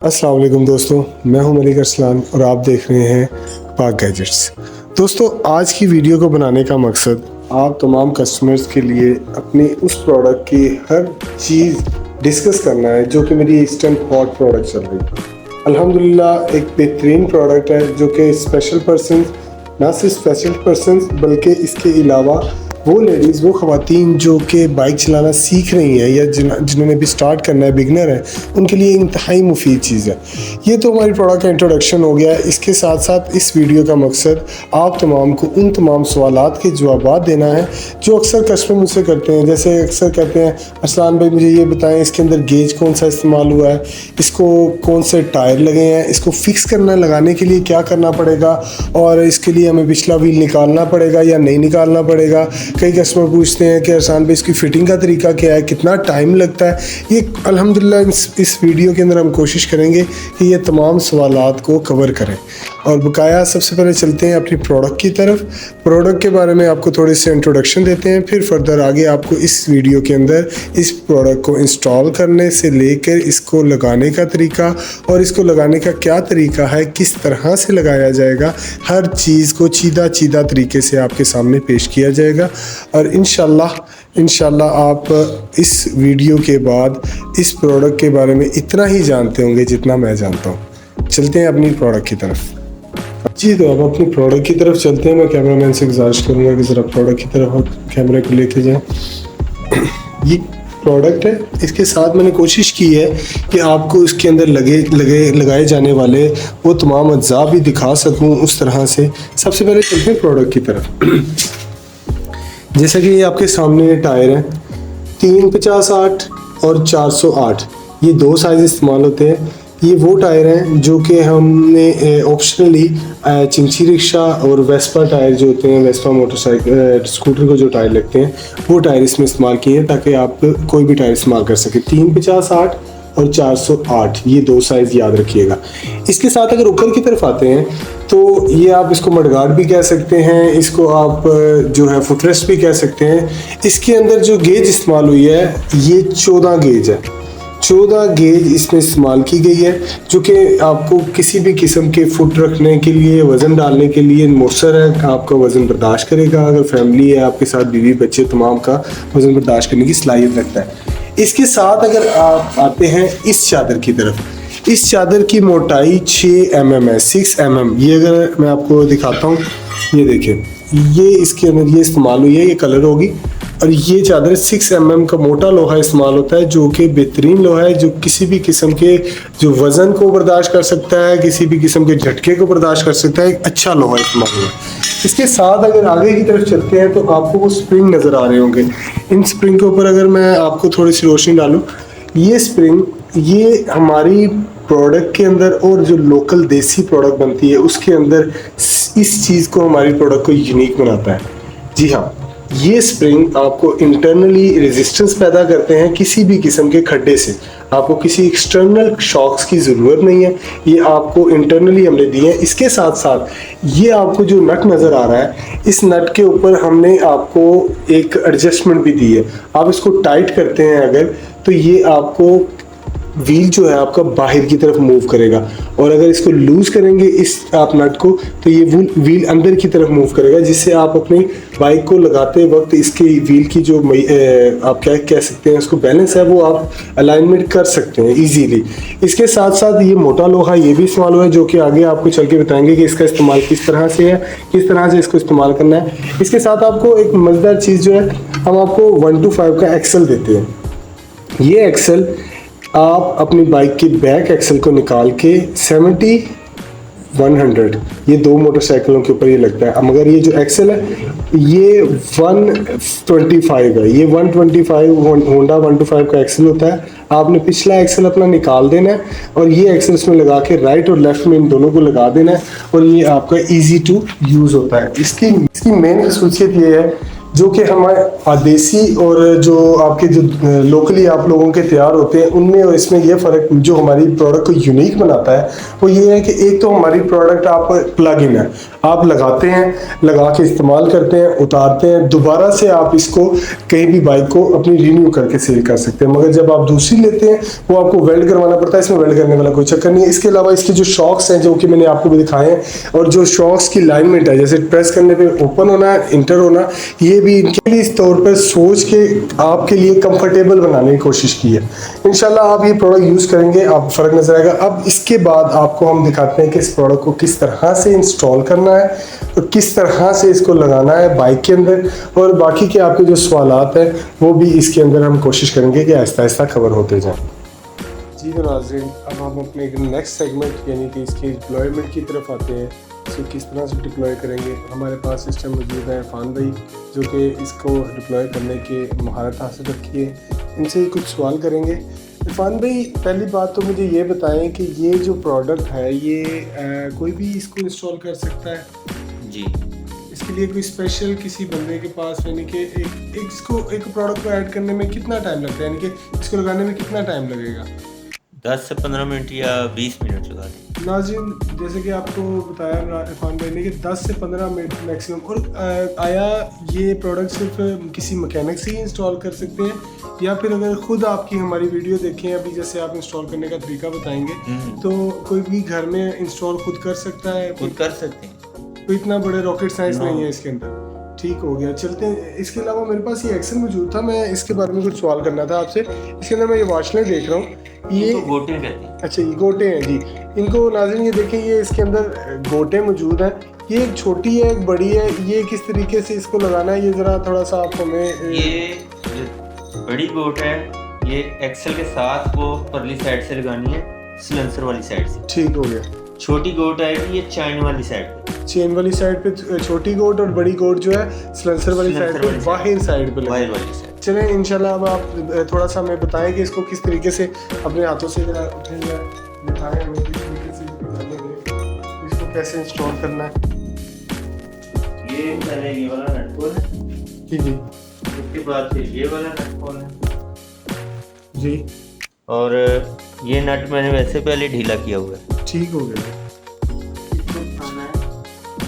अस्सलाम वालेकुम दोस्तों, मैं हूं मलिक अरसलान और आप देख रहे हैं पाक गैजेट्स। दोस्तों, आज की वीडियो को बनाने का मकसद आप तमाम कस्टमर्स के लिए अपनी उस प्रोडक्ट की हर चीज़ डिस्कस करना है जो कि मेरी इंस्टेंट हॉट प्रोडक्ट चल रही है। अल्हम्दुलिल्लाह एक बेहतरीन प्रोडक्ट है जो कि स्पेशल पर्सन, ना सिर्फ स्पेशल पर्सन बल्कि इसके अलावा वो लेडीज़, वो ख़वातीन जो कि बाइक चलाना सीख रही हैं या जिन्होंने भी स्टार्ट करना है, बिगनर है, उनके लिए इंतहाई मुफीद चीज़ है। ये तो हमारी प्रोडक्ट का इंट्रोडक्शन हो गया। इसके साथ साथ इस वीडियो का मकसद आप तमाम को उन तमाम सवालात के जवाब देना है जो अक्सर कस्टमर मुझसे करते हैं। जैसे अक्सर कहते हैं, अरसलान भाई मुझे ये बताएं इसके अंदर गेज कौन सा इस्तेमाल हुआ है, इसको कौन से टायर लगे हैं, इसको फिक्स करना लगाने के लिए क्या करना पड़ेगा और इसके लिए हमें पिछला व्हील निकालना पड़ेगा या नहीं निकालना पड़ेगा। कई कस्टमर पूछते हैं कि अरसान भाई इसकी फ़िटिंग का तरीका क्या है, कितना टाइम लगता है। ये अल्हम्दुलिल्लाह इस वीडियो के अंदर हम कोशिश करेंगे कि ये तमाम सवालात को कवर करें। और बकाया सबसे पहले चलते हैं अपनी प्रोडक्ट की तरफ। प्रोडक्ट के बारे में आपको थोड़ी सी इंट्रोडक्शन देते हैं, फिर फर्दर आगे आपको इस वीडियो के अंदर इस प्रोडक्ट को इंस्टॉल करने से लेकर इसको लगाने का तरीका और इसको लगाने का क्या तरीका है, किस तरह से लगाया जाएगा, हर चीज़ को चीदा तरीके से आपके सामने पेश किया जाएगा। और इंशाल्लाह आप इस वीडियो के बाद इस प्रोडक्ट के बारे में इतना ही जानते होंगे जितना मैं जानता हूँ। चलते हैं अपनी प्रोडक्ट की तरफ। जी, तो अब अपनी प्रोडक्ट की तरफ चलते हैं। मैं कैमरामैन से गुजारिश करूँगा कि ज़रा प्रोडक्ट की तरफ कैमरे को लेके जाएं। ये प्रोडक्ट है, इसके साथ मैंने कोशिश की है कि आपको इसके अंदर लगाए जाने वाले वो तमाम अज्जा भी दिखा सकूँ उस तरह से। सबसे पहले चलते हैं प्रोडक्ट की तरफ। जैसा कि ये आपके सामने टायर हैं, 350/8 और 408, ये दो साइज़ इस्तेमाल होते हैं। ये वो टायर हैं जो कि हमने ऑप्शनली चिंची रिक्शा और वेस्पा टायर जो होते हैं, वेस्पा मोटरसाइकिल स्कूटर को जो टायर लगते हैं, वो टायर इसमें इस्तेमाल किए हैं ताकि आप कोई भी टायर इस्तेमाल कर सकें। 350/8 और 408, ये दो साइज़ याद रखिएगा। इसके साथ अगर ऊपर की तरफ आते हैं तो ये आप इसको मडगार्ड भी कह सकते हैं, इसको आप जो है फुटरेस्ट भी कह सकते हैं। इसके अंदर जो गेज इस्तेमाल हुई है ये 14 गेज है। 14 गेज इसमें इस्तेमाल की गई है जो कि आपको किसी भी किस्म के फुट रखने के लिए, वज़न डालने के लिए मौसर है। आपका वज़न बर्दाश्त करेगा। अगर फैमिली है आपके साथ, बीवी बच्चे तमाम का वज़न बर्दाश्त करने की सलाहियत रखता है। इसके साथ अगर आप आते हैं इस चादर की तरफ, इस चादर की मोटाई 6 mm है, 6 mm। ये अगर मैं आपको दिखाता हूँ, ये देखें, ये इसके अंदर ये इस्तेमाल हुई है, ये कलर होगी। और ये चादर 6 mm का मोटा लोहा इस्तेमाल होता है जो कि बेहतरीन लोहा है, जो किसी भी किस्म के जो वज़न को बर्दाश्त कर सकता है, किसी भी किस्म के झटके को बर्दाश्त कर सकता है। एक अच्छा लोहा इस्तेमाल हुआ है। इसके साथ अगर आगे की तरफ चलते हैं तो आपको वो स्प्रिंग नज़र आ रहे होंगे। इन स्प्रिंग के ऊपर अगर मैं आपको थोड़ी सी रोशनी डालूँ, ये स्प्रिंग, ये हमारी प्रोडक्ट के अंदर और जो लोकल देसी प्रोडक्ट बनती है उसके अंदर इस चीज़ को, हमारी प्रोडक्ट को यूनिक बनाता है। जी हाँ, ये स्प्रिंग आपको इंटरनली रेजिस्टेंस पैदा करते हैं किसी भी किस्म के खड्डे से। आपको किसी एक्सटर्नल शॉक्स की ज़रूरत नहीं है, ये आपको इंटरनली हमने दिए हैं। इसके साथ साथ ये आपको जो नट नज़र आ रहा है, इस नट के ऊपर हमने आपको एक एडजस्टमेंट भी दी है। आप इसको टाइट करते हैं अगर, तो ये आपको व्हील जो है आपका बाहर की तरफ मूव करेगा, और अगर इसको लूज करेंगे इस आप नट को, तो ये व्हील अंदर की तरफ मूव करेगा, जिससे आप अपनी बाइक को लगाते वक्त इसके व्हील की जो आप क्या कह सकते हैं उसको बैलेंस है, वो आप अलाइनमेंट कर सकते हैं इजीली। इसके साथ साथ ये मोटा लोहा ये भी इस्तेमाल हुआ है जो कि आगे आपको चल के बताएंगे कि इसका इस्तेमाल किस तरह से है, किस तरह से इसको इस्तेमाल करना है। इसके साथ आपको एक मज़ेदार चीज़ जो है, हम आपको 125 का एक्सल देते हैं। ये एक्सल आप अपनी बाइक की बैक एक्सल को निकाल के 70-100, ये दो मोटरसाइकिलों के ऊपर ये लगता है। मगर ये जो एक्सल है ये 125 है, ये 125 होंडा 125 का एक्सल होता है। आपने पिछला एक्सल अपना निकाल देना है और ये एक्सल इसमें लगा के राइट और लेफ्ट में इन दोनों को लगा देना है, और ये आपका ईजी टू यूज़ होता है। इसकी मेन खसूसियत ये है जो कि हमारे देसी और जो आपके जो लोकली आप लोगों के तैयार होते हैं उनमें और इसमें ये फ़र्क जो हमारी प्रोडक्ट को यूनिक बनाता है वो ये है कि एक तो हमारी प्रोडक्ट आप प्लग इन है, आप लगाते हैं, लगा के इस्तेमाल करते हैं, उतारते हैं, दोबारा से आप इसको कहीं भी बाइक को अपनी रिन्यू करके सेल कर सकते हैं। मगर जब आप दूसरी लेते हैं वो आपको वेल्ड करवाना पड़ता है, इसमें वेल्ड करने वाला कोई चक्कर नहीं है। इसके अलावा इसके जो शॉक्स हैं जो कि मैंने आपको भी दिखाए हैं, और जो शॉक्स की अलाइनमेंट है, जैसे प्रेस करने पे ओपन होना है, इंटर होना, ये भी इनके लिए इस तौर पर सोच के आपके लिए कंफर्टेबल बनाने की कोशिश की है। इंशाल्लाह आप ये प्रोडक्ट यूज़ करेंगे, आप फ़र्क नजर आएगा। अब इसके बाद आपको हम दिखाते हैं कि इस प्रोडक्ट को किस तरह से इंस्टॉल करना है, तो किस तरह से इसको लगाना है बाइक के अंदर, और बाकी के आपके जो सवालात हैं वो भी इसके अंदर हम कोशिश करेंगे कि आहिस्ता आहिस्ता कवर होते जाएं। जी तो नाज़रीन, अब हम अपने नेक्स्ट सेगमेंट यानी कि इसके डिप्लॉयमेंट की तरफ आते हैं। इसको किस तरह से डिप्लॉय करेंगे। हमारे पास इस टाइम मौजूद है इरफान भाई, जो कि इसको डिप्लॉय करने के महारत हासिल रखी है। इनसे कुछ सवाल करेंगे। इरफान भाई, पहली बात तो मुझे ये बताएं कि ये जो प्रोडक्ट है ये कोई भी इसको इंस्टॉल कर सकता है? जी, इसके लिए कोई स्पेशल किसी बंदे के पास, यानी कि एक प्रोडक्ट को ऐड करने में कितना टाइम लगता है, यानी कि इसको लगाने में कितना टाइम लगेगा? 10 से 15 मिनट या 20 मिनट लगा दें। नाज़रीन, जैसे कि आपको बताया इरफान भाई ने कि 10 से 15 मिनट मैक्सिमम। और आया ये प्रोडक्ट सिर्फ किसी मैकेनिक से ही इंस्टॉल कर सकते हैं, या फिर अगर खुद आपकी हमारी वीडियो देखें, अभी जैसे आप इंस्टॉल करने का तरीका बताएंगे, तो कोई भी घर में इंस्टॉल खुद कर सकता है? खुद कर सकते हैं। तो इतना बड़े रॉकेट साइंस नहीं है इसके अंदर। ठीक हो गया, चलते हैं। इसके अलावा मेरे पास ये एक्सेल मौजूद था, मैं इसके बारे में कुछ सवाल करना था आपसे। इसके अंदर मैं ये वॉशलेट देख रहा हूँ, ये तो गोटे कहते हैं। अच्छा, ये गोटे हैं जी। इनको नाज़रीन ये देखें, ये इसके अंदर गोटे मौजूद हैं। ये एक छोटी है, एक बड़ी है, ये किस तरीके से इसको लगाना है, ये ज़रा थोड़ा सा आप हमें। ये जो बड़ी गोट है ये एक्सेल के साथ वो परली साइड से लगानी है, सिलेंसर वाली साइड से। ठीक हो गया। छोटी गोट आएगी ये चैन वाली साइड पे। चेन वाली साइड पे छोटी गोट, और बड़ी गोट जो है सिलेंसर वाली साइड पे, बाहर साइड पे वायर वाली साइड। चलें इंशाल्लाह। अब आप थोड़ा सा हमें बताएं कि इसको किस तरीके से अपने हाथों से जरा उठेंगे, दिखाएं हमें किस तरीके से इसको कैसे इंस्टॉल करना है। ये पहले ये वाला नट खोल है जी जी, उसके बाद फिर ये वाला नट खोल है जी, और ये नट मैंने वैसे पहले ढीला किया हुआ है। ठीक हो गया। इसको उठाना है,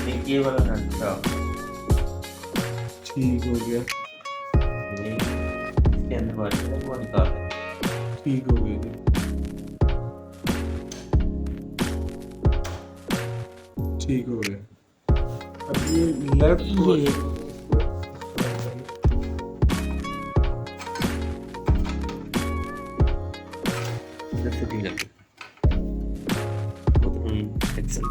एक ये वाला नट था, ठीक हो गया। ये इसके अंदर वाला है वो निकाल दें। ठीक हो गया जी, ठीक हो गया। अब ये लेफ्ट को जैसे ढीला किया। एक्सेल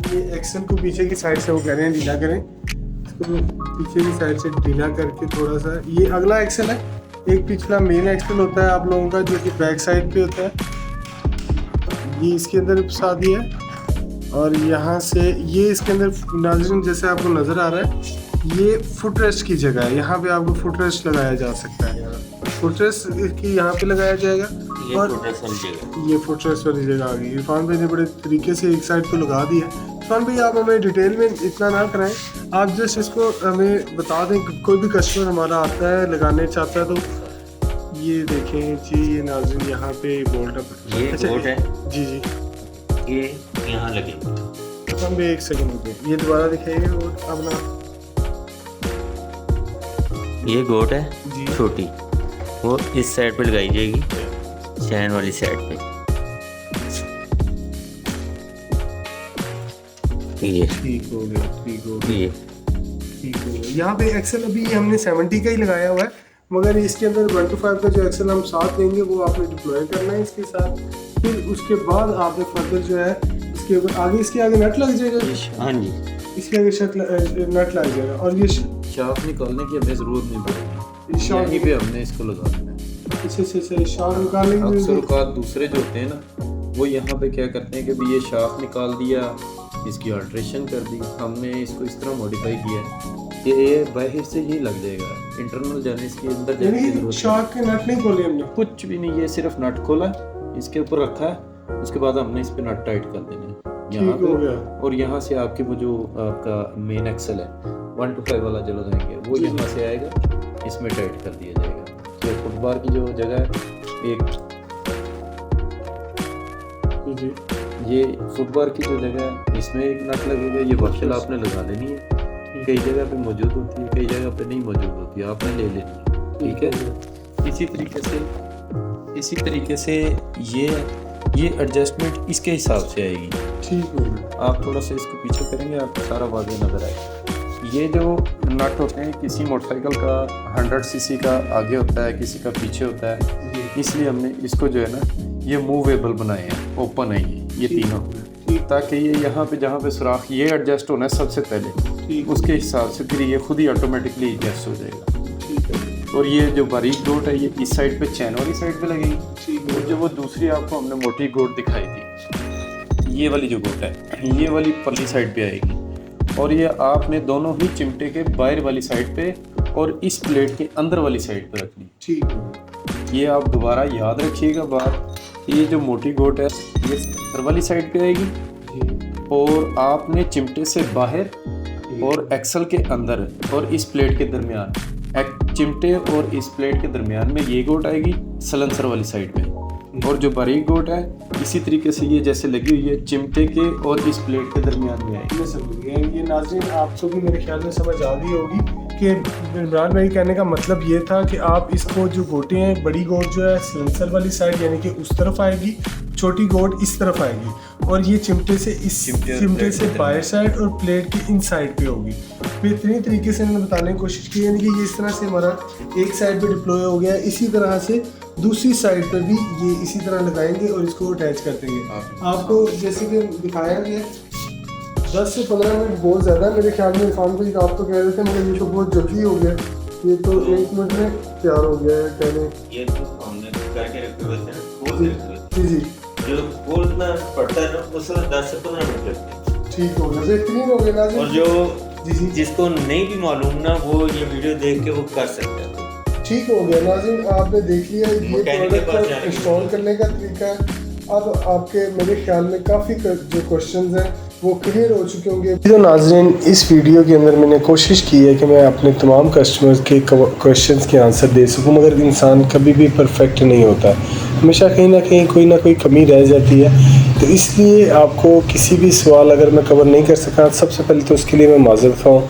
ये एक्सेल को पीछे की साइड से वो कह रहे हैं ढीला करें, इसको पीछे की साइड से ढीला करके थोड़ा सा। ये अगला एक्सेल है। एक पिछला मेन एक्सेल होता है आप लोगों का, जो कि बैक साइड पे होता है, ये इसके अंदर फंसा दिया है। और यहाँ से ये इसके अंदर नाज़रीन जैसे आपको नज़र आ रहा है, ये फुट रेस्ट की जगह है। यहाँ पे आपको फुट रेस्ट लगाया जा सकता है, फुट रेस्ट की यहाँ पे लगाया जाएगा। और ये फुट रेस्ट वाली जगह आ गई। इरफान भाई ने बड़े तरीके से एक साइड पे लगा दिया। इरफान भाई, आप हमें डिटेल में इतना ना कराएं, आप जस्ट इसको हमें बता दें कि कोई भी कस्टमर हमारा आता है लगाने चाहता है तो। ये देखें जी, ये नाज़रीन यहाँ पे बोल्ट है। ये अच्छा, गोट है जी जी, ये यहाँ लगे। इरफान भाई एक सेकंड रुकिए, ये दोबारा दिखाइए और अपना। ये गोट है जी, छोटी, वो इस साइड पे लगाई जाएगी, चैन वाली साइड पे। ये ठीक हो गया, ठीक हो गया, ये ठीक हो गया। यहाँ पे एक्सेल अभी हमने 70 का ही लगाया हुआ है, मगर इसके अंदर 1 to 5 का जो एक्सेल हम साथ लेंगे वो आपने डिप्लॉय करना है इसके साथ। फिर उसके बाद आपने फर्दर जो है इसके ऊपर आगे, इसके आगे नट लग जाएगा। हाँ जी, इसके आगे नट लग जाएगा। और ये शाफ्ट निकालने की हमें ज़रूरत नहीं पड़ेगी, शाफ्ट यहीं पे हमने इसको लगा देना है। से शाफ्ट निकालने की अक्सर औकात दूसरे जो होते हैं ना, वो यहाँ पे क्या करते हैं कि भी ये शाफ्ट निकाल दिया, इसकी अल्ट्रेशन कर दी, हमने इसको इस तरह मॉडिफाई किया है कि ये बाहर से ही लग जाएगा, इंटरनल जाने इसके अंदर जाने की जरूरत शाफ्ट के नट नहीं खोले हमने, कुछ भी नहीं। ये सिर्फ नट खोला, इसके ऊपर रखा है, उसके बाद हमने इस पे नट टाइट कर देना है यहाँ ठीक हो पे। गया। और यहाँ से आपके वो जो आपका मेन एक्सेल है 1 to 5 वाला जो लगाएंगे वो यहाँ से आएगा, इसमें टाइट कर दिया जाएगा। तो फुटबार की जो जगह है, एक जी ये फुटबार की जो जगह है इसमें एक नट लगेगा, ये वर्कशल आपने लगा लेनी है। कई जगह पे मौजूद होती है, कई जगह पे नहीं मौजूद होती है, आपने ले लेनी है, ठीक है। इसी तरीके से ये एडजस्टमेंट इसके हिसाब से आएगी। ठीक है। आप थोड़ा सा इसको पीछे करेंगे, आपको सारा वाज़ेह नज़र आएगा। ये जो नट होते हैं किसी मोटरसाइकिल का 100 सीसी का आगे होता है, किसी का पीछे होता है, इसलिए हमने इसको जो है ना ये मूवेबल बनाए हैं, ओपन है ये तीनों, ताकि ये यहाँ पे जहाँ पे सुराख ये एडजस्ट होना है सबसे पहले, उसके हिसाब से फिर ये खुद ही ऑटोमेटिकली एडजस्ट हो जाएगा। और ये जो बारीक गोट है ये इस साइड पे चैन वाली साइड पे लगेगी, और जो वो दूसरी आपको हमने मोटी गोट दिखाई थी, ये वाली जो गोट है ये वाली परली साइड पे आएगी, और ये आपने दोनों ही चिमटे के बाहर वाली साइड पे और इस प्लेट के अंदर वाली साइड पे रखनी। ठीक है। ये आप दोबारा याद रखिएगा बात, ये जो मोटी गोट है ये अंदर वाली साइड पे आएगी, और आपने चिमटे से बाहर और एक्सल के अंदर और इस प्लेट के दरमियान, चिमटे और इस प्लेट के दरमियान में ये गोट आएगी सलेंसर वाली साइड पे, और जो बारीक गोट है इसी तरीके से ये जैसे लगी हुई है चिमटे के और इस प्लेट के दरमियान में आएगी। मैं समझ गया। ये नाज़रीन आपको भी मेरे ख्याल में समझ आ गई होगी कि इमरान भाई कहने का मतलब ये था कि आप इसको जो गोटें हैं, बड़ी गोट जो है सिलेंसर वाली साइड यानी कि उस तरफ आएगी, छोटी गोट इस तरफ आएगी, और ये चिमटे से इस चिमटे से बाहर साइड और प्लेट के इन साइड पे होगी। बेहतरीन तरीके से मैंने बताने की कोशिश की, यानी कि ये इस तरह से हमारा एक साइड पे डिप्लॉय हो गया है, इसी तरह से दूसरी साइड पर भी ये इसी तरह लगाएंगे और इसको अटैच कर देंगे। आपको जैसे कि दिखाया गया 10 से 15 मिनट बहुत ज़्यादा मेरे ख्याल में। इरफान भाई आप तो कह रहे थे मगर ये तो बहुत जल्दी हो गया, ये तो 1 मिनट में तैयार हो गया है कहने। ये तो हमने करके रखे हुए थे, बोल रखे हुए जी जो बोलना पड़ता है ना उसमें 10 से 15 मिनट लगते हैं। ठीक हो गया, बेहतरीन हो गया नाज़रीन। और जो जी जिसको नहीं भी मालूम ना वो ये वीडियो देख के वो कर सकते हैं। ठीक हो गया नाज़रीन, आपने देख लिया ये प्रोडक्ट को इंस्टॉल करने का तरीका है। अब आपके मेरे ख्याल में काफ़ी जो क्वेश्चंस हैं वो क्लियर हो चुके होंगे। तो नाज़रीन इस वीडियो के अंदर मैंने कोशिश की है कि मैं अपने तमाम कस्टमर्स के क्वेश्चंस के आंसर दे सकूं, मगर इंसान कभी भी परफेक्ट नहीं होता, हमेशा कहीं ना कोई कमी रह जाती है। तो इसलिए आपको किसी भी सवाल अगर मैं कवर नहीं कर सका, सबसे पहले तो उसके लिए मैं माज़रत हूँ,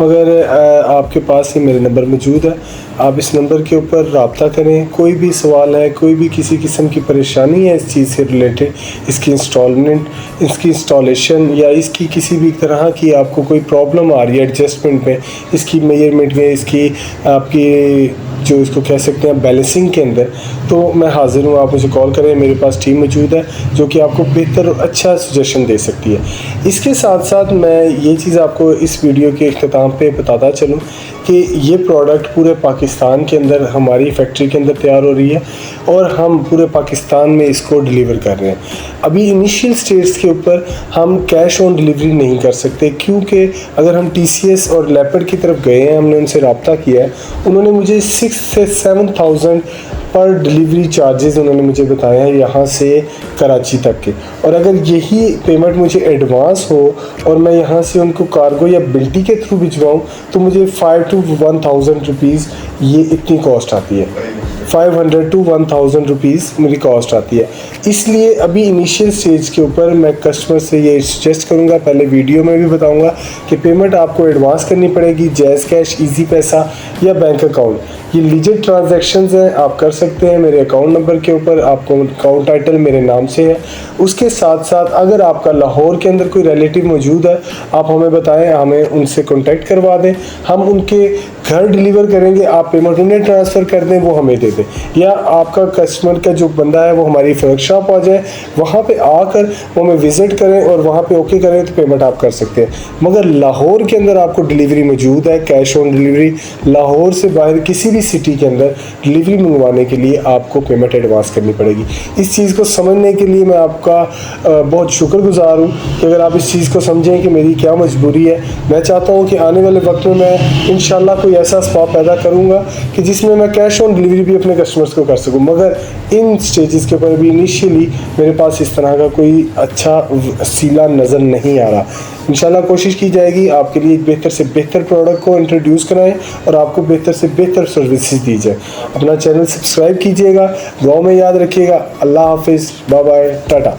मगर आपके पास ही मेरे नंबर मौजूद है, आप इस नंबर के ऊपर रब्ता करें। कोई भी सवाल है, कोई भी किसी किस्म की परेशानी है इस चीज़ से रिलेटेड, इसकी इंस्टॉलेशन या इसकी किसी भी तरह की आपको कोई प्रॉब्लम आ रही है एडजस्टमेंट में, इसकी मेजरमेंट में, इसकी आपकी जो इसको कह सकते हैं बैलेंसिंग के अंदर, तो मैं हाज़िर हूँ। आप मुझे कॉल करें, मेरे पास टीम मौजूद है जो कि आपको बेहतर और अच्छा सजेशन दे सकती है। इसके साथ साथ मैं ये चीज़ आपको इस वीडियो के इख्तिताम पे बताता चलूँ कि ये प्रोडक्ट पूरे पाकिस्तान के अंदर हमारी फैक्ट्री के अंदर तैयार हो रही है और हम पूरे पाकिस्तान में इसको डिलीवर कर रहे हैं। अभी इनिशियल स्टेज के ऊपर हम कैश ऑन डिलीवरी नहीं कर सकते, क्योंकि अगर हम TCS और लेपर्ड की तरफ गए हैं, हमने उनसे रब्ता किया है, उन्होंने मुझे 6 से 7,000 पर डिलीवरी चार्जेस उन्होंने मुझे बताए हैं यहाँ से कराची तक के। और अगर यही पेमेंट मुझे एडवांस हो और मैं यहाँ से उनको कार्गो या बिल्टी के थ्रू भिजवाऊँ तो मुझे 5 to 1,000 रुपीज़ ये इतनी कॉस्ट आती है। 500 to 1,000 रुपीज़ मेरी कॉस्ट आती है। इसलिए अभी इनिशियल स्टेज के ऊपर मैं कस्टमर से ये सजेस्ट करूँगा, पहले वीडियो में भी बताऊँगा कि पेमेंट आपको एडवांस करनी पड़ेगी, जैज़ कैश, इजी पैसा या बैंक अकाउंट। ये लीजिट ट्रांजैक्शंस हैं, आप कर सकते हैं मेरे अकाउंट नंबर के ऊपर, आपको अकाउंट टाइटल मेरे नाम से है। उसके साथ साथ अगर आपका लाहौर के अंदर कोई रिलेटिव मौजूद है, आप हमें बताएं, हमें उनसे कॉन्टैक्ट करवा दें, हम उनके घर डिलीवर करेंगे, आप पेमेंट उन्हें ट्रांसफ़र कर दें, वो हमें दे दें, या आपका कस्टमर का जो बंदा है वो हमारी वर्कशॉप आ जाए, वहाँ पे आकर वो हमें विज़िट करें और वहाँ पे ओके करें तो पेमेंट आप कर सकते हैं। मगर लाहौर के अंदर आपको डिलीवरी मौजूद है, कैश ऑन डिलीवरी। लाहौर से बाहर किसी भी सिटी के अंदर डिलीवरी मंगवाने के लिए आपको पेमेंट एडवांस करनी पड़ेगी। इस चीज़ को समझने के लिए मैं आपका बहुत शुक्रगुजार हूँ कि अगर आप इस चीज़ को समझें कि मेरी क्या मजबूरी है। मैं चाहता हूँ कि आने वाले वक्त में मैं इंशाल्लाह कोई ऐसा स्पॉट पैदा करूँगा कि जिसमें मैं कैश ऑन डिलीवरी भी अपने कस्टमर्स को कर सकूँ, मगर इन स्टेजेस के ऊपर भी इनिशियली मेरे पास इस तरह का कोई अच्छा वसीला नज़र नहीं आ रहा। इंशाल्लाह कोशिश की जाएगी आपके लिए बेहतर से बेहतर प्रोडक्ट को इंट्रोड्यूस कराएं और आपको बेहतर से बेहतर सर्विसेज दी जाए। अपना चैनल सब्सक्राइब कीजिएगा, दुआ में याद रखिएगा। अल्लाह हाफिज़, बाय बाय, टाटा।